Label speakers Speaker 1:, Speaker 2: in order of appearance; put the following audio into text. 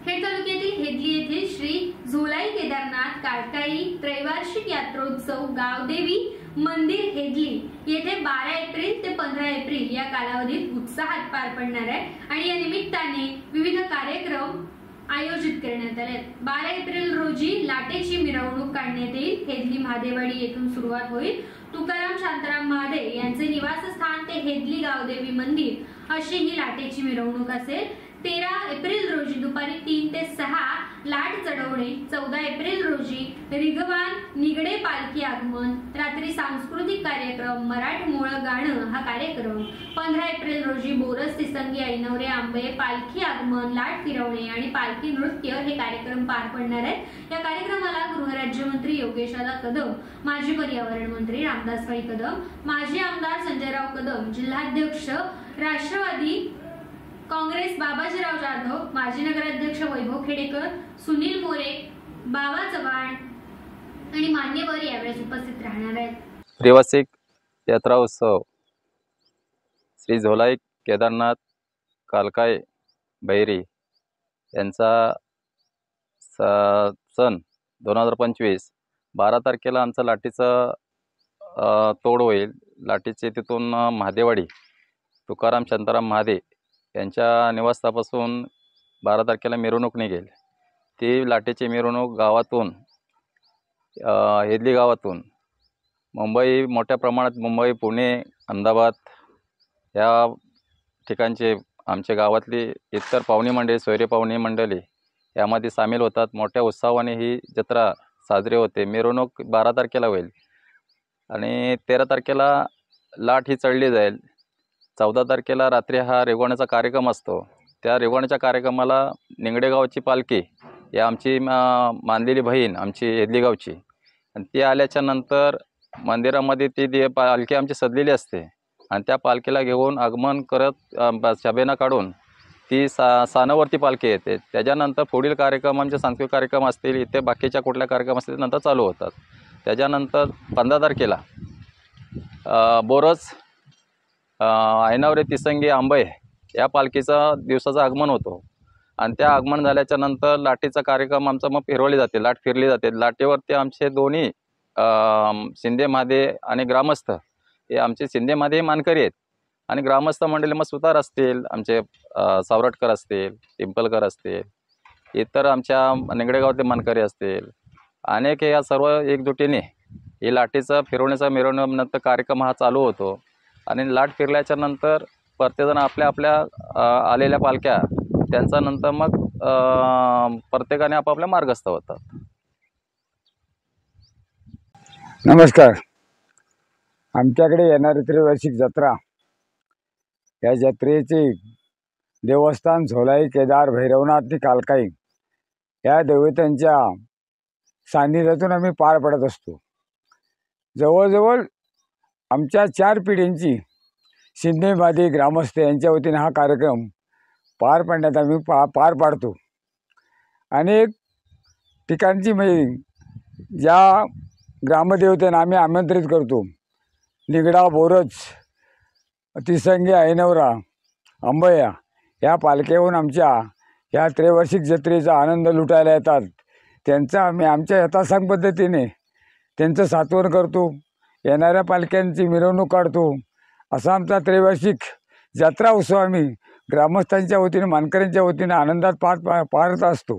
Speaker 1: खेड तालुक्यातील हेदली येथील श्री झोलाई केदारनाथ काळकाई त्रैवार्षिक यात्रोत्सव गावदेवी मंदिर हेदली येथे 12 एप्रिल ते 15 एप्रिल या कालावधीत उत्साहात पार पडणार आहे आणि या निमित्ताने विविध कार्यक्रम आयोजित करण्यात आले। 12 एप्रिल रोजी लाटेची मिरवणूक काढण्यात येईल। हेदली महादेवाडी येथून सुरुवात होईल। तुकाराम शांताराम महादे यांचे निवासस्थान ते हेदली गावदेवी मंदिर अशी ही लाटेची मिरवणूक असेल। 13 एप्रिल रोजी दुपारी 3 ते 6 लाट चढवणे, 14 एप्रिल रोजी रिगवान निगडे पालखी आगमन, रात्री सांस्कृतिक कार्यक्रम मराठमोळ गाणं हा कार्यक्रम, 15 एप्रिल रोजी बोरस तिसंगी ऐनवरे आंबे पालखी आगमन, लाट फिरवणे आणि पालखी नृत्य हे कार्यक्रम पार पडणार आहेत। या कार्यक्रमाला गृहराज्यमंत्री योगेशदादा कदम, माजी पर्यावरण मंत्री रामदासभाई कदम, माजी आमदार संजयराव कदम, जिल्हाध्यक्ष राष्ट्रवादी काँग्रेस बाबाजीराव जाधव, माजी नगराध्यक्ष वैभव खेडेकर, सुनील मोरे, बाबा चव्हाण आणि मान्यवर यावेळी उपस्थित राहणार आहेत।
Speaker 2: त्रिवार्षिक यात्रा उत्सव श्री झोलाई केदारनाथ कालकाई बैरी यांचा सन 2025 12 तारखेला आमचा लाटीचा तोड होईल। लाटीचे तिथून महादेवाडी तुकाराम शांताराम महादे यांच्या निवासस्थानापासून 12 तारखेला मिरवणूक निघेल। ती लाटेची मिरवणूक गावातून हेदली गावातून मुंबई, मोठ्या प्रमाणात मुंबई, पुणे, अहमदाबाद या ठिकाणचे आमच्या गावातली इतर पाहुणी मंडळी, सोयरे पाहुणी मंडळी यामध्ये सामील होतात। मोठ्या उत्साहाने ही जत्रा साजरी होते। मिरवणूक 12 तारखेला होईल आणि 13 तारखेला लाट ही चढली जाईल। 14 तारखेला रात्री हा रेगवण्याचा कार्यक्रम असतो। त्या रेगवण्याच्या कार्यक्रमाला निंगडे गावची पालखी या आमची मानलेली बहीण आमची हेदली गावची, आणि ती आल्याच्या नंतर मंदिरामध्ये ती पालखी आमची सजलेली असते आणि त्या पालखीला घेऊन आगमन करत शबेना काढून ती सानावरती पालखी येते। त्याच्यानंतर पुढील कार्यक्रम आमचे सांस्कृतिक कार्यक्रम असतील, इथे बाकीच्या कुठल्या कार्यक्रम असतील नंतर चालू होतात। त्याच्यानंतर 15 तारखेला बोरस ऐनवरे तिसंगी आंबे या पालखीचा दिवसाचं आगमन होतो आणि त्या आगमन झाल्याच्या नंतर लाटीचा कार्यक्रम आमचा मग फिरवली जाते, लाट फिरली जाते। लाटेवरती आमचे दोन्ही शिंदे महादे आणि ग्रामस्थ हे आमचे शिंदे महादे मानकरी आहेत आणि ग्रामस्थ मंडळी मग सुतार असतील, आमचे सावरटकर असतील, टिंपलकर असतील, इतर आमच्या निंगडेगावातले मानकरी असतील, अनेक या सर्व एकजुटीने ही लाटेचा फिरवण्याचा मिरवणूक कार्यक्रम हा चालू होतो आणि लाट फिरल्याच्या नंतर प्रत्येकजण आपल्या आपल्या आलेल्या पालख्या त्यांचा नंतर मग प्रत्येकाने आपापल्या मार्गस्थ होतात।
Speaker 3: नमस्कार। आमच्याकडे येणारी त्रिवार्षिक जत्रा, या जत्रेचे देवस्थान झोलाई केदार भैरवनाथ कालकाई या देवतांच्या सान्निध्यातून आम्ही पार पडत असतो। जवळजवळ आमच्या 4 पिढींची शिंदे महादे ग्रामस्थ यांच्या वतीने हा कार्यक्रम पार पाडण्यात आम्ही पार पाडतो। अनेक ठिकाणची म्हणजे ज्या ग्रामदेवतांना आम्ही आमंत्रित करतो, निगडा, बोरच, तिसंगी, ऐनवरा, आंबया या पालख्याहून आमच्या या त्रैवार्षिक जत्रेचा आनंद लुटायला येतात। त्यांचा आम्ही आमच्या यथासांग पद्धतीने त्यांचं सात्वन करतो, येणाऱ्या पालख्यांची मिरवणूक काढतो। असा आमचा त्रैवार्षिक जत्रा उत्सव आम्ही ग्रामस्थांच्या वतीने, मानकऱ्यांच्या वतीने आनंदात पारत असतो।